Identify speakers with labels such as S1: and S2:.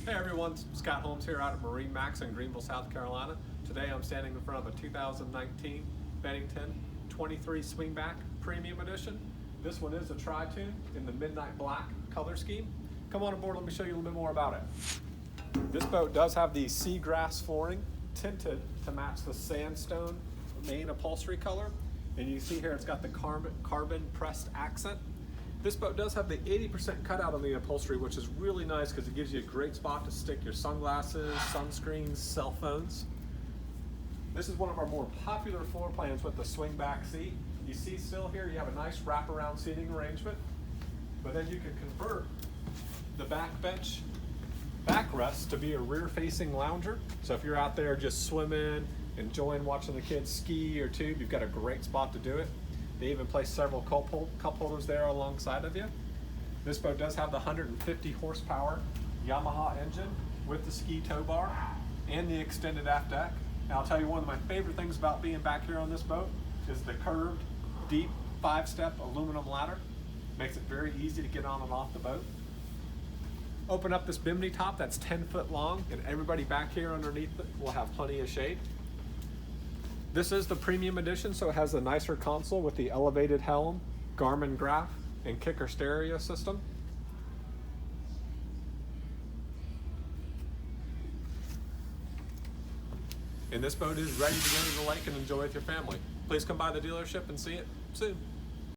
S1: Hey everyone, Scott Holmes here out at MarineMax in Greenville, South Carolina. Today I'm standing in front of a 2019 Bennington 23 Swingback Premium Edition. This one is a tri-tune in the midnight black color scheme. Come on aboard, let me show you a little bit more about it. This boat does have the seagrass flooring tinted to match the sandstone main upholstery color. And you see here it's got the carbon pressed accent. This boat does have the 80% cutout on the upholstery, which is really nice because it gives you a great spot to stick your sunglasses, sunscreens, cell phones. This is one of our more popular floor plans with the swingback seat. You see still here, you have a nice wraparound seating arrangement, but then you can convert the back bench backrest to be a rear-facing lounger. So if you're out there just swimming, enjoying watching the kids ski or tube, you've got a great spot to do it. They even place several cup holders there alongside of you. This boat does have the 150 horsepower Yamaha engine with the ski tow bar and the extended aft deck. And I'll tell you, one of my favorite things about being back here on this boat is the curved, deep 5-step aluminum ladder. Makes it very easy to get on and off the boat. Open up this bimini top that's 10 foot long, and everybody back here underneath it will have plenty of shade. This is the premium edition, so it has a nicer console with the elevated helm, Garmin graph, and kicker stereo system. And this boat is ready to go to the lake and enjoy with your family. Please come by the dealership and see it soon.